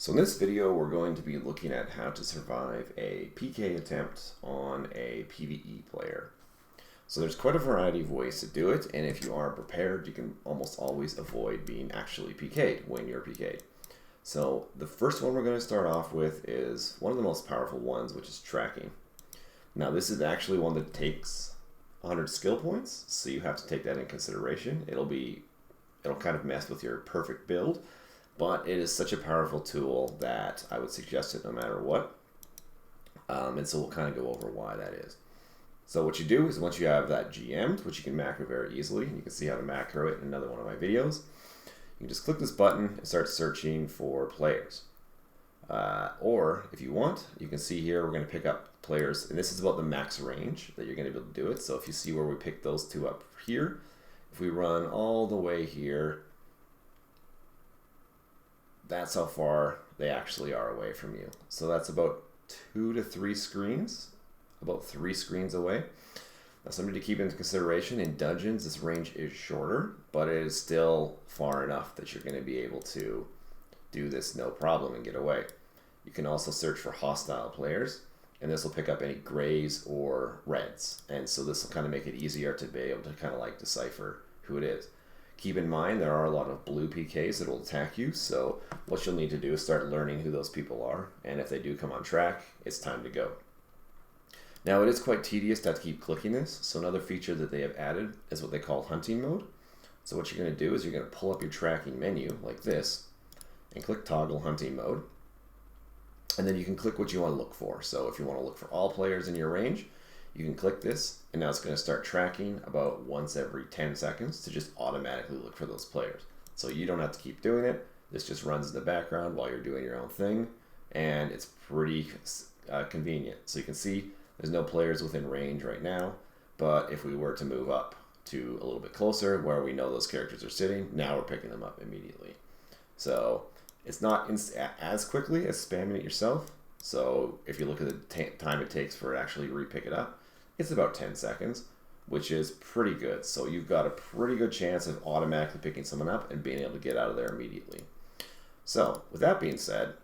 So in this video, we're going to be looking at how to survive a PK attempt on a PvE player. So there's quite a variety of ways to do it, and if you are prepared, you can almost always avoid being actually PK'd when you're PK'd. So the first one we're going to start off with is one of the most powerful ones, which is tracking. Now this is actually one that takes 100 skill points, so you have to take that in consideration. It'll kind of mess with your perfect build, but it is such a powerful tool that I would suggest it no matter what. And so we'll kind of go over why that is. So what you do is once you have that GM'd, which you can macro very easily, and you can see how to macro it in another one of my videos, you can just click this button and start searching for players. Or if you want, you can see here we're going to pick up players, and this is about the max range that you're going to be able to do it. So if you see where we pick those two up here, if we run all the way here, that's how far they actually are away from you. So that's about 2 to 3 screens, about 3 screens away. Now something to keep into consideration, in dungeons this range is shorter, but it is still far enough that you're going to be able to do this no problem and get away. You can also search for hostile players, and this will pick up any grays or reds, and so this will kind of make it easier to be able to kind of like decipher who it is. Keep in mind there are a lot of blue PKs that will attack you, so what you'll need to do is start learning who those people are, and if they do come on track, it's time to go. Now it is quite tedious to have to keep clicking this, so another feature that they have added is what they call hunting mode. So what you're going to do is you're going to pull up your tracking menu like this, and click toggle hunting mode, and then you can click what you want to look for. So if you want to look for all players in your range, you can click this, and now it's going to start tracking about once every 10 seconds to just automatically look for those players. So you don't have to keep doing it. This just runs in the background while you're doing your own thing, and it's pretty convenient. So you can see there's no players within range right now, but if we were to move up to a little bit closer where we know those characters are sitting, now we're picking them up immediately. So it's not as quickly as spamming it yourself. So if you look at the time it takes for it actually re-pick it up, it's about 10 seconds, which is pretty good. So you've got a pretty good chance of automatically picking someone up and being able to get out of there immediately. So with that being said,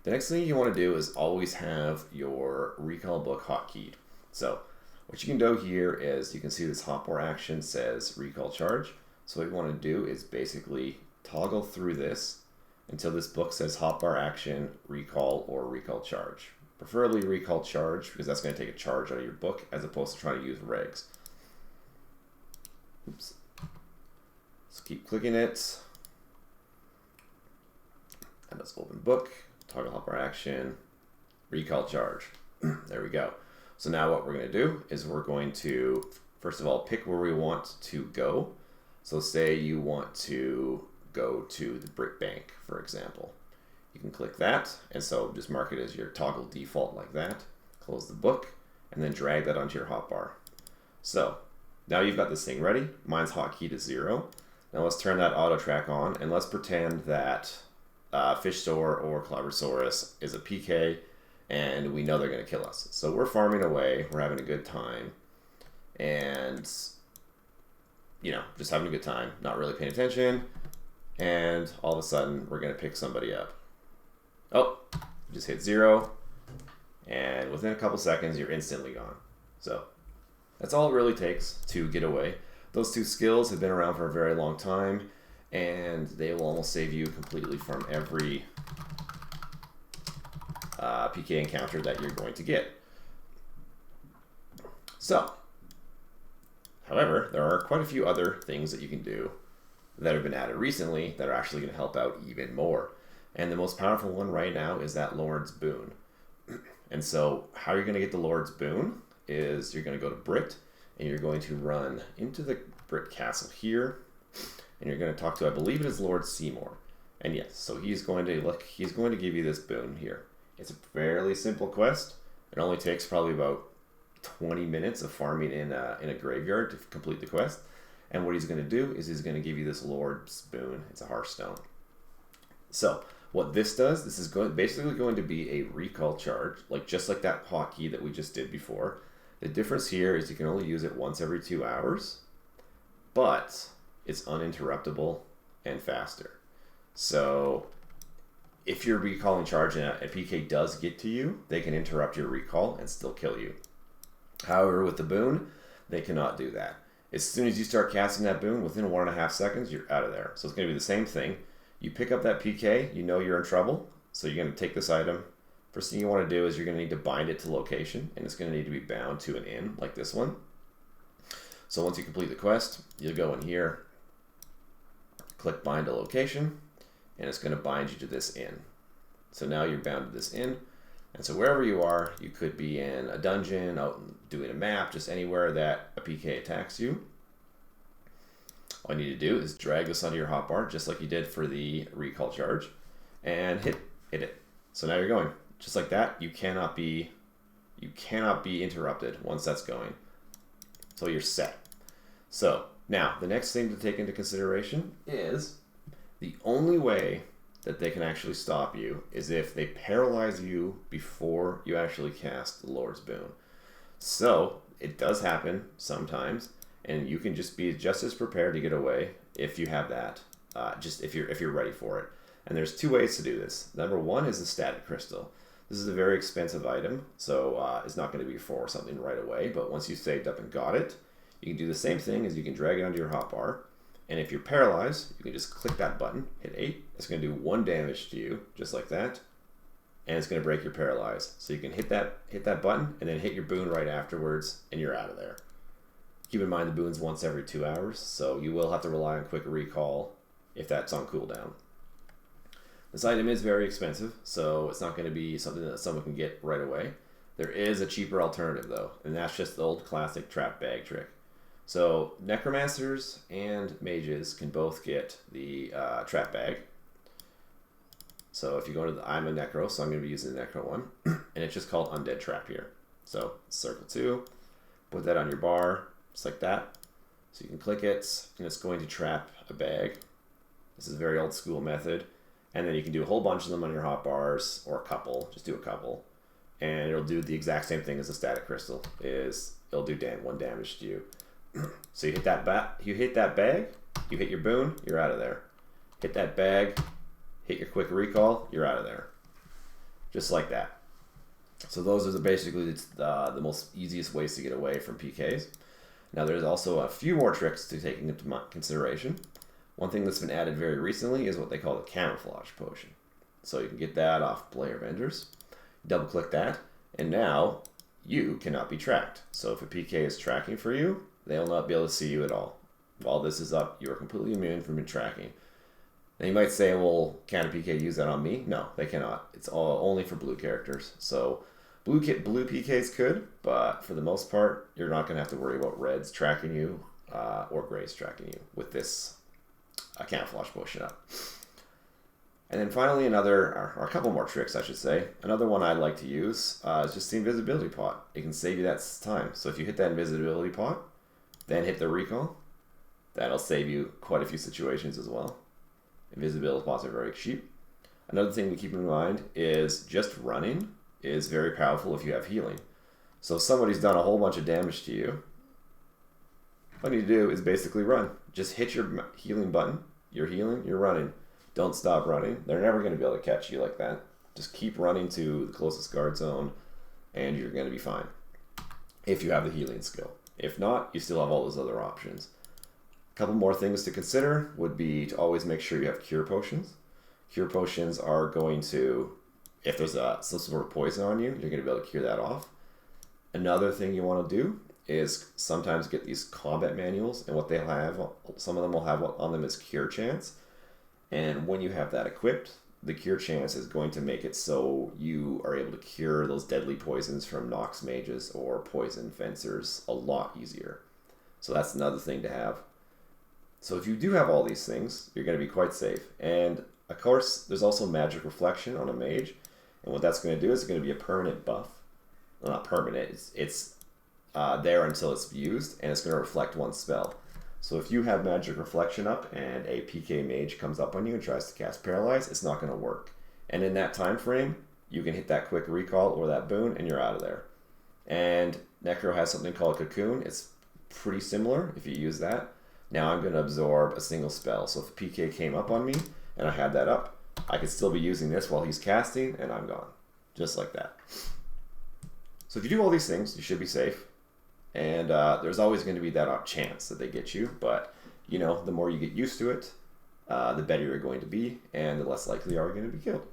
the next thing you want to do is always have your recall book hotkeyed. So what you can do here is you can see this hotbar action says recall charge. So what you want to do is basically toggle through this until this book says hotbar action, recall, or recall charge. Preferably recall charge, because that's going to take a charge out of your book as opposed to trying to use regs. Oops. Let's keep clicking it. And let's open book, toggle hotbar action, recall charge. There we go. So now what we're going to do is we're going to, first of all, pick where we want to go. So say you want to go to the brick bank, for example. You can click that, and so just mark it as your toggle default like that. Close the book, and then drag that onto your hotbar. So now you've got this thing ready. Mine's hotkey to 0. Now let's turn that auto track on, and let's pretend that Fishsaur or Clobbrosaurus is a PK, and we know they're going to kill us. So we're farming away, we're having a good time, and just having a good time, not really paying attention, and all of a sudden we're going to pick somebody up. Oh, just hit 0, and within a couple seconds you're instantly gone. So that's all it really takes to get away. Those 2 skills have been around for a very long time, and they will almost save you completely from every PK encounter that you're going to get. So, however, there are quite a few other things that you can do that have been added recently that are actually going to help out even more. And the most powerful one right now is that Lawen Boon. And so how you're going to get the Lawen Boon is you're going to go to Brit, and you're going to run into the Brit castle here, and you're going to talk to, I believe it is Lord Seymour. And yes, so he's going to give you this boon here. It's a fairly simple quest. It only takes probably about 20 minutes of farming in a graveyard to complete the quest. And what he's going to do is he's going to give you this Lord's Boon. It's a Hearthstone. So what this does, this is basically going to be a recall charge, just like that hotkey that we just did before. The difference here is you can only use it once every 2 hours, but it's uninterruptible and faster. So if you're recalling charge and a PK does get to you, they can interrupt your recall and still kill you. However, with the boon, they cannot do that. As soon as you start casting that boon, within 1.5 seconds, you're out of there. So it's going to be the same thing. You pick up that PK, you know you're in trouble, so you're going to take this item. First thing you want to do is you're going to need to bind it to location, and it's going to need to be bound to an inn, like this one. So once you complete the quest, you'll go in here, click bind to location, and it's going to bind you to this inn. So now you're bound to this inn, and so wherever you are, you could be in a dungeon, out doing a map, just anywhere that a PK attacks you. All you need to do is drag this onto your hotbar, just like you did for the recall charge, and hit it. So now you're going. Just like that, you cannot be interrupted once that's going. So you're set. So now the next thing to take into consideration is the only way that they can actually stop you is if they paralyze you before you actually cast the Lord's Boon. So it does happen sometimes, and you can just be just as prepared to get away if you have that, just if you're ready for it. And there's 2 ways to do this. Number 1 is the static crystal. This is a very expensive item, so it's not going to be for something right away, but once you saved up and got it, you can do the same thing as you can drag it onto your hotbar, and if you're paralyzed, you can just click that button, hit 8, it's going to do 1 damage to you, just like that, and it's going to break your paralyze. So you can hit that button, and then hit your boon right afterwards, and you're out of there. Keep in mind the boon's once every 2 hours, so you will have to rely on quick recall if that's on cooldown. This item is very expensive, so it's not going to be something that someone can get right away. There is a cheaper alternative, though, and that's just the old classic trap bag trick. So necromancers and mages can both get the trap bag. So if you go to the, I'm a necro, so I'm going to be using the necro one, and it's just called undead trap here. So circle 2, put that on your bar, just like that. So you can click it, and it's going to trap a bag. This is a very old school method. And then you can do a whole bunch of them on your hotbars, or a couple, just do a couple. And it'll do the exact same thing as the static crystal, it'll do 1 damage to you. So you hit that bag, you hit your boon, you're out of there. Hit that bag, hit your quick recall, you're out of there. Just like that. So those are basically the most easiest ways to get away from PKs. Now there's also a few more tricks to take into consideration. One thing that's been added very recently is what they call the camouflage potion. So you can get that off player vendors. Double click that, and now you cannot be tracked. So if a PK is tracking for you, they'll not be able to see you at all. While this is up, you are completely immune from tracking. Now you might say, well, can a PK use that on me? No, they cannot. It's only for blue characters. So blue PKs could, but for the most part, you're not going to have to worry about reds tracking you or grays tracking you with this camouflage potion up. And then finally or a couple more tricks I should say. Another one I'd like to use is just the invisibility pot. It can save you that time. So if you hit that invisibility pot, then hit the recall, that'll save you quite a few situations as well. Invisibility pots are very cheap. Another thing to keep in mind is just running is very powerful if you have healing. So if somebody's done a whole bunch of damage to you, what you need to do is basically run. Just hit your healing button. You're healing, you're running. Don't stop running. They're never going to be able to catch you like that. Just keep running to the closest guard zone, and you're going to be fine. If you have the healing skill. If not, you still have all those other options. A couple more things to consider would be to always make sure you have cure potions. Cure potions are going to, if there's some sort of poison on you, you're going to be able to cure that off. Another thing you want to do is sometimes get these combat manuals, and what they'll have, some of them will have on them is cure chance. And when you have that equipped, the cure chance is going to make it so you are able to cure those deadly poisons from Nox mages or poison fencers a lot easier. So that's another thing to have. So if you do have all these things, you're going to be quite safe. And of course, there's also magic reflection on a mage. And what that's going to do is it's going to be a permanent buff. Well, not permanent, it's there until it's used, and it's going to reflect one spell. So if you have magic reflection up and a PK mage comes up on you and tries to cast paralyze, it's not going to work. And in that time frame, you can hit that quick recall or that boon, and you're out of there. And Necro has something called Cocoon. It's pretty similar if you use that. Now I'm going to absorb a single spell. So if PK came up on me and I had that up, I could still be using this while he's casting, and I'm gone. Just like that. So if you do all these things, you should be safe. And there's always going to be that chance that they get you. But, you know, the more you get used to it, the better you're going to be, and the less likely you are going to be killed.